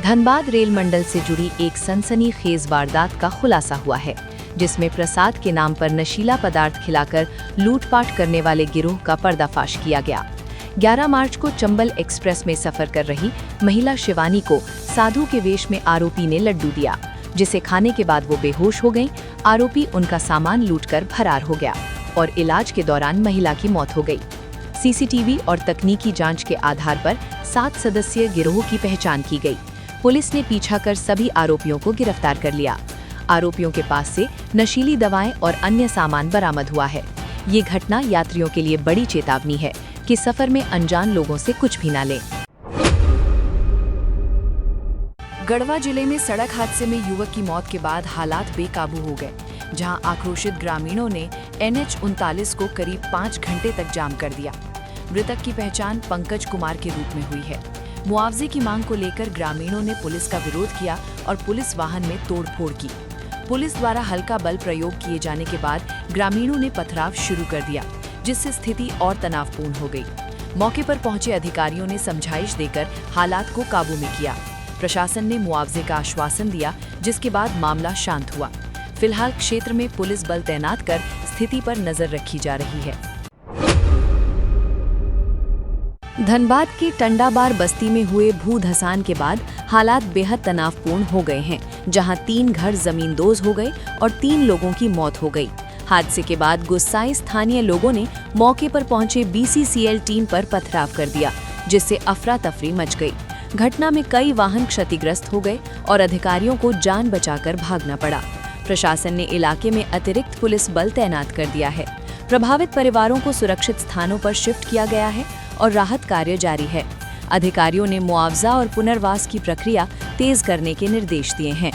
Dhanbad rail मंडल से जुड़ी एक सनसनीखेज वारदात का खुलासा हुआ है, जिसमें प्रसाद के नाम पर नशीला पदार्थ खिलाकर लूटपाट करने वाले गिरोह का पर्दाफाश किया गया। 11 मार्च को चंबल एक्सप्रेस में सफर कर रही महिला शिवानी को साधु के वेश में आरोपी ने लड्डू दिया, जिसे खाने के बाद वो बेहोश हो गईं। आरोपी उनका सामान लूटकर फरार हो गया और इलाज के दौरान महिला की मौत हो गई। सीसीटीवी और तकनीकी जांच के आधार पर 7 सदस्यीय गिरोह की पहचान की गई। पुलिस ने पीछा कर सभी आरोपियों को गिरफ्तार कर लिया। आरोपियों के पास से नशीली दवाएं और अन्य सामान बरामद हुआ है। ये घटना यात्रियों के लिए बड़ी चेतावनी है कि सफर में अनजान लोगों से कुछ भी न लें। गढ़वा जिले में सड़क हादसे में युवक की मौत के बाद हालात बेकाबू हो गए, जहां आक्रोशित ग्रामीणों ने NH 39 को करीब 5 घंटे तक जाम कर दिया। मृतक की पहचान पंकज कुमार के रूप में हुई है। मुआवजे की मांग को लेकर ग्रामीणों ने पुलिस का विरोध किया और पुलिस वाहन में तोड़फोड़ की। पुलिस द्वारा हल्का बल प्रयोग किए जाने के बाद ग्रामीणों ने पथराव शुरू कर दिया, जिससे स्थिति और तनावपूर्ण हो गई। मौके पर पहुंचे अधिकारियों ने समझाइश देकर हालात को काबू में किया। प्रशासन ने मुआवजे का आश्वासन दिया, जिसके बाद मामला शांत हुआ। फिलहाल क्षेत्र में पुलिस बल तैनात कर स्थिति पर नजर रखी जा रही है। धनबाद की टंडाबार बस्ती में हुए भू धसान के बाद हालात बेहद तनावपूर्ण हो गए हैं, जहां 3 घर जमींदोज हो गए और 3 लोगों की मौत हो गई। हादसे के बाद गुस्साए स्थानीय लोगों ने मौके पर पहुंचे BCCL टीम पर पथराव कर दिया, जिससे अफरा तफरी मच गई। घटना में कई वाहन क्षतिग्रस्त हो गए और अधिकारियों को जान बचाकर भागना पड़ा। प्रशासन ने इलाके में अतिरिक्त पुलिस बल तैनात कर दिया है। प्रभावित परिवारों को सुरक्षित स्थानों पर शिफ्ट किया गया है और राहत कार्य जारी है। अधिकारियों ने मुआवजा और पुनर्वास की प्रक्रिया तेज करने के निर्देश दिए हैं।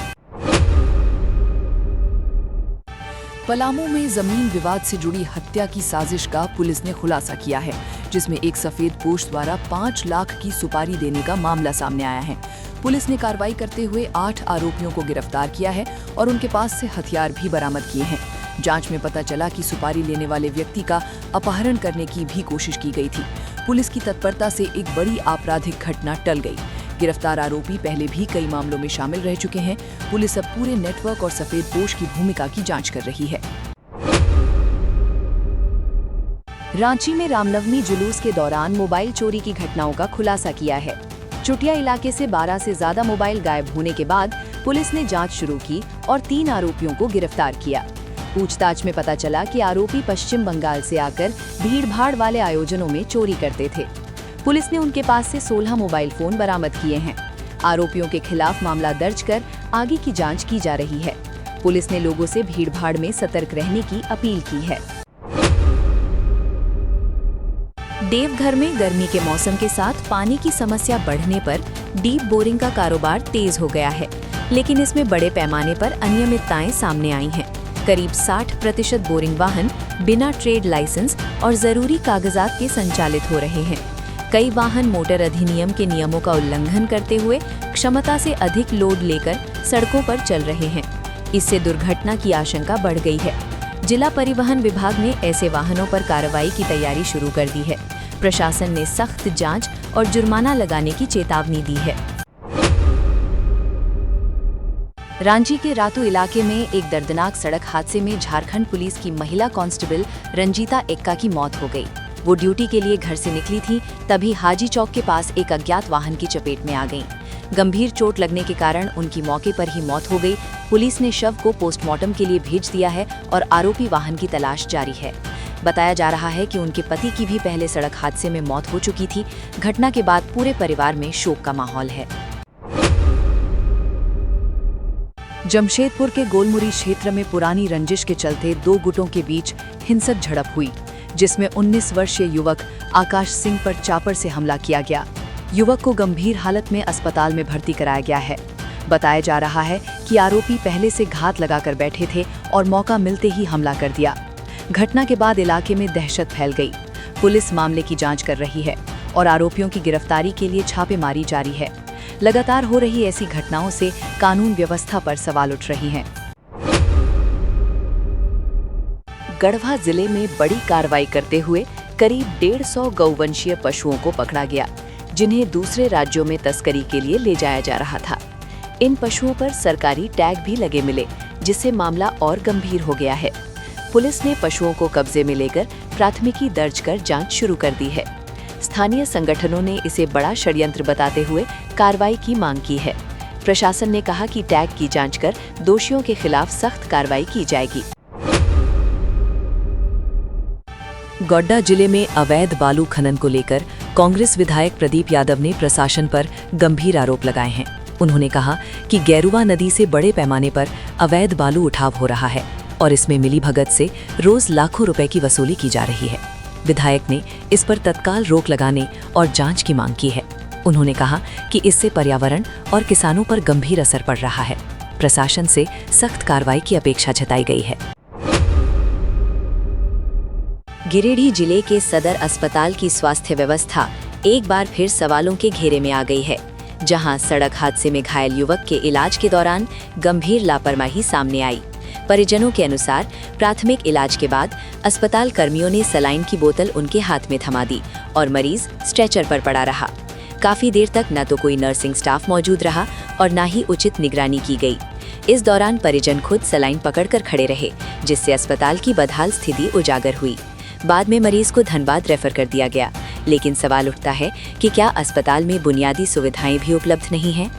पलामू में जमीन विवाद से जुड़ी हत्या की साजिश का पुलिस ने खुलासा किया है, जिसमें एक सफेद पोश द्वारा 5 लाख की सुपारी देने का मामला सामने आया है। पुलिस ने कार्रवाई करते हुए 8 आरोपियों को गिरफ्तार किया है और उनके पास से हथियार भी बरामद किए हैं। जांच में पता चला कि सुपारी लेने वाले व्यक्ति का अपहरण करने की भी कोशिश की गई थी। पुलिस की तत्परता से एक बड़ी आपराधिक घटना टल गई। गिरफ्तार आरोपी पहले भी कई मामलों में शामिल रह चुके हैं। पुलिस अब पूरे नेटवर्क और सफेद पोश की भूमिका की जांच कर रही है। रांची में रामनवमी जुलूस के दौरान मोबाइल चोरी की घटनाओं का खुलासा किया है। चुटिया इलाके से 12 से ज्यादा मोबाइल गायब होने के बाद पुलिस ने जांच शुरू की और 3 आरोपियों को गिरफ्तार किया। पूछताछ में पता चला कि आरोपी पश्चिम बंगाल से आकर भीड़-भाड़ वाले आयोजनों में चोरी करते थे। पुलिस ने उनके पास से 16 मोबाइल फोन बरामद किए हैं। आरोपियों के खिलाफ मामला दर्ज कर आगे की जांच की जा रही है। पुलिस ने लोगों से भीड़-भाड़ में सतर्क रहने की अपील की है। देवघर में गर्मी के मौसम के साथ पानी की समस्या बढ़ने पर डीप बोरिंग का कारोबार तेज हो गया है, लेकिन इसमें बड़े पैमाने पर अनियमितताएं सामने आई हैं। करीब 60% बोरिंग वाहन बिना ट्रेड लाइसेंस और जरूरी कागजात के संचालित हो रहे हैं। कई वाहन मोटर अधिनियम के नियमों का उल्लंघन करते हुए क्षमता से अधिक लोड लेकर सड़कों पर चल रहे हैं। इससे दुर्घटना की आशंका बढ़ गई है। जिला परिवहन विभाग ने ऐसे वाहनों पर कार्रवाई की तैयारी शुरू कर दी है। प्रशासन ने सख्त जांच और जुर्माना लगाने की चेतावनी दी है। रांची के रातू इलाके में एक दर्दनाक सड़क हादसे में झारखंड पुलिस की महिला कांस्टेबल रंजीता एक्का की मौत हो गई। वो ड्यूटी के लिए घर से निकली थी, तभी हाजी चौक के पास एक अज्ञात वाहन की चपेट में आ गईं। गंभीर चोट लगने के कारण उनकी मौके पर ही मौत हो गई। पुलिस ने शव को पोस्टमार्टम के लिए भेज दिया है और आरोपी वाहन की तलाश जारी है। बताया जा रहा है कि उनके पति की भी पहले सड़क हादसे में मौत हो चुकी थी। घटना के बाद पूरे परिवार में शोक का माहौल है। जमशेदपुर के गोलमुरी क्षेत्र में पुरानी रंजिश के चलते 2 गुटों के बीच हिंसक झड़प हुई, जिसमें 19 वर्षीय युवक आकाश सिंह पर चापर से हमला किया गया। युवक को गंभीर हालत में अस्पताल में भर्ती कराया गया है। बताया जा रहा है कि आरोपी पहले से घात लगाकर बैठे थे और मौका मिलते ही हमला कर दिया। घटना के बाद इलाके में दहशत फैल गई। पुलिस मामले की जांच कर रही है और आरोपियों की गिरफ्तारी के लिए छापेमारी जारी है। लगातार हो रही ऐसी घटनाओं से कानून व्यवस्था पर सवाल उठ रही हैं। गढ़वा जिले में बड़ी कार्रवाई करते हुए करीब 150 गौवंशीय पशुओं को पकड़ा गया। जिन्हें दूसरे राज्यों में तस्करी के लिए ले जाया जा रहा था। इन पशुओं पर सरकारी टैग भी लगे मिले, जिससे मामला और गंभीर हो गया है। पुलिस ने पशुओं को कब्जे में लेकर प्राथमिकी दर्ज कर जांच शुरू कर दी है। स्थानीय संगठनों ने इसे बड़ा षड्यंत्र बताते हुए कार्रवाई की मांग की है। प्रशासन ने कहा कि टैग की जांच कर दोषियों के खिलाफ सख्त कार्रवाई की जाएगी। गोड्डा जिले में अवैध बालू खनन को लेकर कांग्रेस विधायक प्रदीप यादव ने प्रशासन पर गंभीर आरोप लगाए हैं। उन्होंने कहा कि गैरुआ नदी से बड़े पैमाने पर अवैध बालू उठाव हो रहा है और इसमें मिलीभगत से रोज लाखों रुपए की वसूली की जा रही है। विधायक ने इस पर तत्काल रोक लगाने और जांच की मांग की है। उन्होंने कहा कि इससे पर्यावरण और किसानों पर गंभीर असर पड़ रहा है। प्रशासन से सख्त कार्रवाई की अपेक्षा जताई गई है। गिरिडीह जिले के सदर अस्पताल की स्वास्थ्य व्यवस्था एक बार फिर सवालों के घेरे में आ गई है, जहां सड़क हादसे में घायल युवक के इलाज के दौरान गंभीर लापरवाही सामने आई। परिजनों के अनुसार प्राथमिक इलाज के बाद अस्पताल कर्मियों ने सलाइन की बोतल उनके हाथ में थमा दी और मरीज स्ट्रेचर पर पड़ा रहा। काफी देर तक न तो कोई नर्सिंग स्टाफ मौजूद रहा और न ही उचित निगरानी की गई। इस दौरान परिजन खुद सलाइन पकड़कर खड़े रहे, जिससे अस्पताल की बदहाल स्थिति उजागर हुई। बाद में मरीज को धनबाद रेफर कर दिया गया, लेकिन सवाल उठता है कि क्या अस्पताल में बुनियादी सुविधाएं भी उपलब्ध नहीं हैं?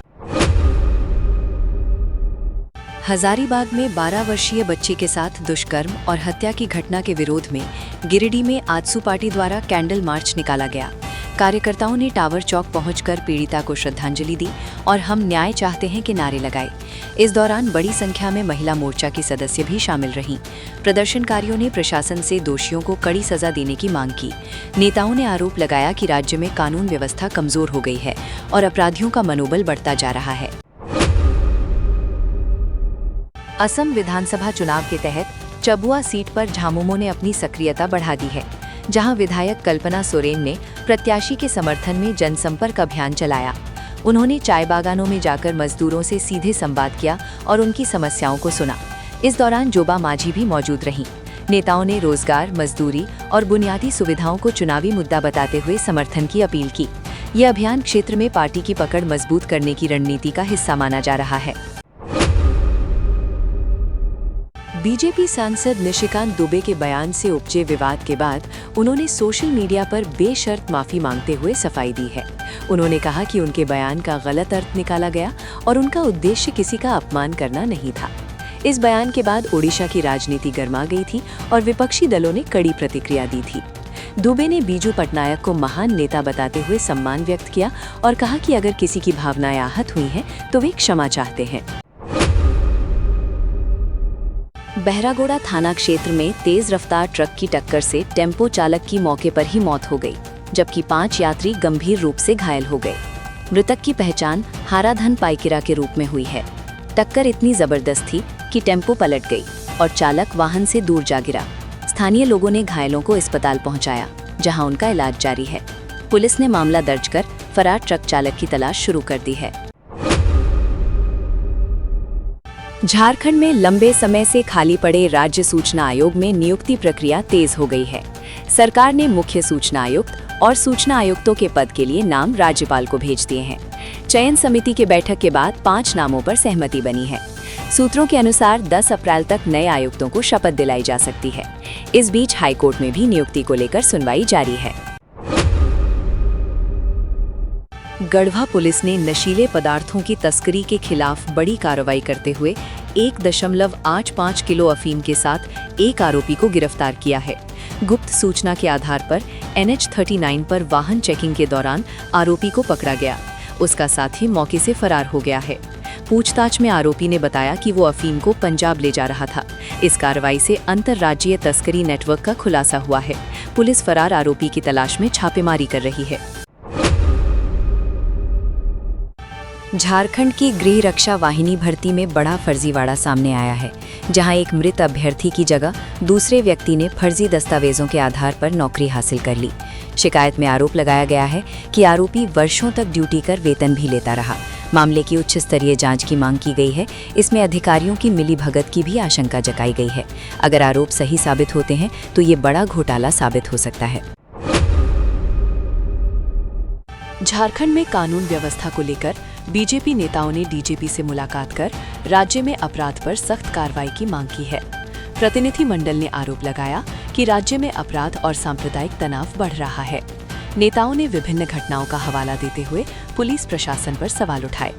हजारीबाग में 12 वर्षीय बच्ची के साथ दुष्कर्म और हत्या की घटना के विरोध में गिरिडीह में आजसू पार्टी द्वारा कैंडल मार्च निकाला गया। कार्यकर्ताओं ने टावर चौक पहुंचकर पीड़िता को श्रद्धांजलि दी और हम न्याय चाहते हैं के नारे लगाए। इस दौरान बड़ी संख्या में महिला मोर्चा की सदस्य भी शामिल रहीं। प्रदर्शनकारियों ने प्रशासन से दोषियों को कड़ी सजा देने की मांग की। नेताओं ने आरोप लगाया कि राज्य में कानून व्यवस्था कमजोर हो गई है और अपराधियों का मनोबल बढ़ता जा रहा है। असम विधानसभा चुनाव के तहत चबुआ सीट पर झामुमो ने अपनी सक्रियता बढ़ा दी है, जहां विधायक कल्पना सोरेन ने प्रत्याशी के समर्थन में जनसंपर्क अभियान चलाया। उन्होंने चाय बागानों में जाकर मजदूरों से सीधे संवाद किया और उनकी समस्याओं को सुना। इस दौरान जोबा माझी भी मौजूद रहीं। नेताओं ने रोजगार, मजदूरी और बुनियादी सुविधाओं को चुनावी मुद्दा बताते हुए समर्थन की अपील की। यह अभियान क्षेत्र में पार्टी की पकड़ मजबूत करने की रणनीति का हिस्सा माना जा रहा है। बीजेपी सांसद निशिकांत दुबे के बयान से उपजे विवाद के बाद उन्होंने सोशल मीडिया पर बेशर्त माफी मांगते हुए सफाई दी है। उन्होंने कहा कि उनके बयान का गलत अर्थ निकाला गया और उनका उद्देश्य किसी का अपमान करना नहीं था। इस बयान के बाद ओडिशा की राजनीति गर्मा गई थी और विपक्षी दलों ने कड़ी प्रतिक्रिया दी थी। दुबे ने बीजू पटनायक को महान नेता बताते हुए सम्मान व्यक्त किया और कहा कि अगर किसी की भावनाएं आहत हुई हैं तो वे क्षमा चाहते हैं। बहरागोड़ा थाना क्षेत्र में तेज रफ्तार ट्रक की टक्कर से टेम्पो चालक की मौके पर ही मौत हो गई, जबकि 5 यात्री गंभीर रूप से घायल हो गए। मृतक की पहचान हाराधन पाइकिरा के रूप में हुई है। टक्कर इतनी जबरदस्त थी कि टेम्पो पलट गई और चालक वाहन से दूर जा गिरा। स्थानीय लोगों ने घायलों को अस्पताल पहुंचाया, जहां उनका इलाज जारी है। पुलिस ने मामला दर्ज कर फरार ट्रक चालक की तलाश शुरू कर दी है। झारखंड में लंबे समय से खाली पड़े राज्य सूचना आयोग में नियुक्ति प्रक्रिया तेज हो गई है। सरकार ने मुख्य सूचना आयुक्त और सूचना आयुक्तों के पद के लिए नाम राज्यपाल को भेज दिए हैं। चयन समिति की बैठक के बाद 5 नामों पर सहमति बनी है। सूत्रों के अनुसार 10 अप्रैल तक नए आयुक्तों को शपथ दिलाई जा सकती है। इस बीच हाईकोर्ट में भी नियुक्ति को लेकर सुनवाई जारी है। गढ़वा पुलिस ने नशीले पदार्थों की तस्करी के खिलाफ बड़ी कार्रवाई करते हुए 1.85 किलो अफीम के साथ एक आरोपी को गिरफ्तार किया है। गुप्त सूचना के आधार पर NH 39 पर वाहन चेकिंग के दौरान आरोपी को पकड़ा गया। उसका साथी मौके से फरार हो गया है। पूछताछ में आरोपी ने बताया कि वो अफीम को पंजाब ले जा रहा था। इस कार्रवाई से अंतर्राज्यीय तस्करी नेटवर्क का खुलासा हुआ है। पुलिस फरार आरोपी की तलाश में छापेमारी कर रही है। झारखंड की गृह रक्षा वाहिनी भर्ती में बड़ा फर्जीवाड़ा सामने आया है, जहां एक मृत अभ्यर्थी की जगह दूसरे व्यक्ति ने फर्जी दस्तावेजों के आधार पर नौकरी हासिल कर ली। शिकायत में आरोप लगाया गया है कि आरोपी वर्षों तक ड्यूटी कर वेतन भी लेता रहा। मामले की उच्च स्तरीय जांच की मांग की गई है। इसमें अधिकारियों की मिलीभगत की भी आशंका जताई गई है। अगर आरोप सही साबित होते हैं तो ये बड़ा घोटाला साबित हो सकता है। झारखंड में कानून व्यवस्था को लेकर बीजेपी नेताओं ने डीजीपी से मुलाकात कर राज्य में अपराध पर सख्त कार्रवाई की मांग की है। प्रतिनिधि मंडल ने आरोप लगाया कि राज्य में अपराध और सांप्रदायिक तनाव बढ़ रहा है। नेताओं ने विभिन्न घटनाओं का हवाला देते हुए पुलिस प्रशासन पर सवाल उठाए।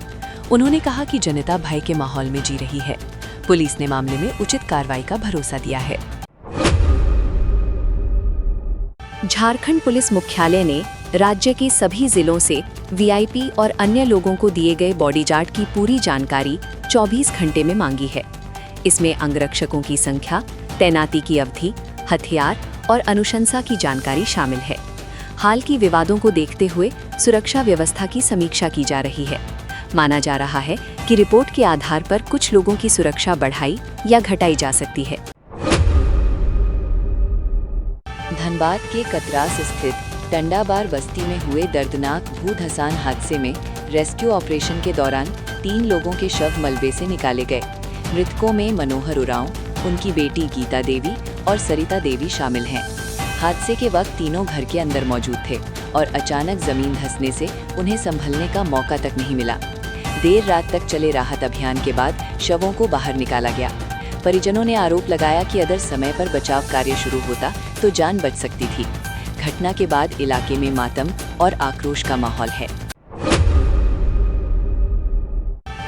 उन्होंने कहा कि जनता भय के माहौल में जी रही है। पुलिस ने मामले में उचित कार्रवाई का भरोसा दिया है। झारखंड पुलिस मुख्यालय ने राज्य के सभी जिलों से वीआईपी और अन्य लोगों को दिए गए बॉडीगार्ड की पूरी जानकारी 24 घंटे में मांगी है। इसमें अंगरक्षकों की संख्या, तैनाती की अवधि, हथियार और अनुशंसा की जानकारी शामिल है। हाल की विवादों को देखते हुए सुरक्षा व्यवस्था की समीक्षा की जा रही है। माना जा रहा है कि रिपोर्ट के आधार पर कुछ लोगों की सुरक्षा बढ़ाई या घटाई जा सकती है। धनबाद के कतरास स्थित टंडाबार बस्ती में हुए दर्दनाक भू-धसान हादसे में रेस्क्यू ऑपरेशन के दौरान 3 लोगों के शव मलबे से निकाले गए। मृतकों में मनोहर उरांव, उनकी बेटी गीता देवी और सरिता देवी शामिल हैं। हादसे के वक्त तीनों घर के अंदर मौजूद थे और अचानक जमीन धंसने से उन्हें संभलने का मौका तक नहीं मिला। देर रात तक चले राहत अभियान के बाद शवों को बाहर निकाला गया। परिजनों ने आरोप लगाया कि अगर समय पर बचाव कार्य शुरू होता तो जान बच सकती थी। घटना के बाद इलाके में मातम और आक्रोश का माहौल है।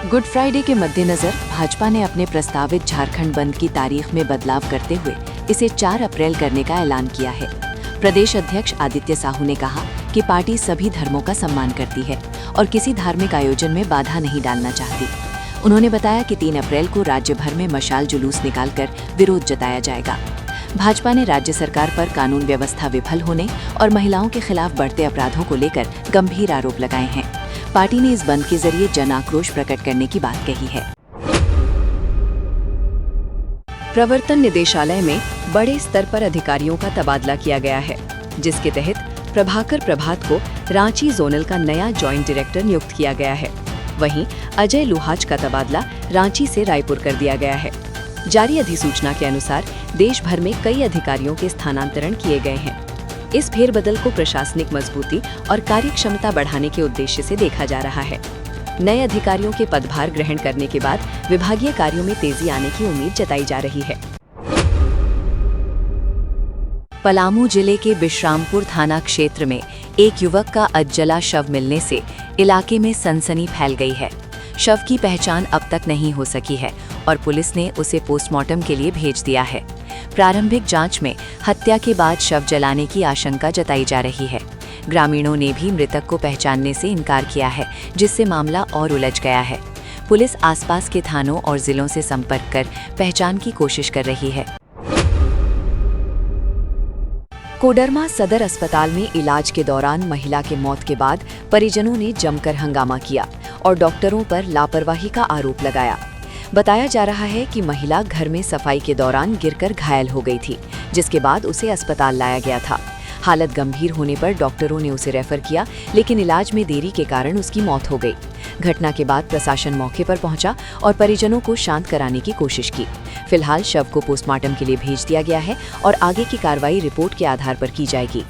गुड फ्राइडे के मद्देनजर भाजपा ने अपने प्रस्तावित झारखंड बंद की तारीख में बदलाव करते हुए इसे 4 अप्रैल करने का ऐलान किया है। प्रदेश अध्यक्ष आदित्य साहू ने कहा कि पार्टी सभी धर्मों का सम्मान करती है और किसी धार्मिक आयोजन में बाधा नहीं डालना चाहती। उन्होंने बताया कि 3 अप्रैल को राज्य भर में मशाल जुलूस निकालकर विरोध जताया जाएगा। भाजपा ने राज्य सरकार पर कानून व्यवस्था विफल होने और महिलाओं के खिलाफ बढ़ते अपराधों को लेकर गंभीर आरोप लगाए हैं। पार्टी ने इस बंद के जरिए जन आक्रोश प्रकट करने की बात कही है। प्रवर्तन निदेशालय में बड़े स्तर पर अधिकारियों का तबादला किया गया है, जिसके तहत प्रभाकर प्रभात को रांची जोनल का नया जॉइंट डायरेक्टर नियुक्त किया गया है। वहीं अजय लुहाच का तबादला रांची से रायपुर कर दिया गया है। जारी अधिसूचना के अनुसार देश भर में कई अधिकारियों के स्थानांतरण किए गए हैं। इस फेरबदल को प्रशासनिक मजबूती और कार्यक्षमता बढ़ाने के उद्देश्य से देखा जा रहा है। नए अधिकारियों के पदभार ग्रहण करने के बाद विभागीय कार्यों में तेजी आने की उम्मीद जताई जा रही है। पलामू जिले के बिश्रामपुर थाना क्षेत्र में एक युवक का अधजला शव मिलने से इलाके में सनसनी फैल गई है। शव की पहचान अब तक नहीं हो सकी है और पुलिस ने उसे पोस्टमार्टम के लिए भेज दिया है। प्रारंभिक जांच में हत्या के बाद शव जलाने की आशंका जताई जा रही है। ग्रामीणों ने भी मृतक को पहचानने से इनकार किया है, जिससे मामला और उलझ गया है। पुलिस आसपास के थानों और जिलों से संपर्क कर पहचान की कोशिश कर रही है। कोडरमा सदर अस्पताल में इलाज के दौरान महिला के मौत के बाद परिजनों ने जमकर हंगामा किया और डॉक्टरों पर लापरवाही का आरोप लगाया। बताया जा रहा है कि महिला घर में सफाई के दौरान गिरकर घायल हो गई थी, जिसके बाद उसे अस्पताल लाया गया था। हालत गंभीर होने पर डॉक्टरों ने उसे रेफर किया, लेकिन इलाज में देरी के कारण उसकी मौत हो गई। घटना के बाद प्रशासन मौके पर पहुंचा और परिजनों को शांत कराने की कोशिश की। फिलहाल शव को पोस्टमार्टम के लिए भेज दिया गया है और आगे की कार्रवाई रिपोर्ट के आधार पर की जाएगी।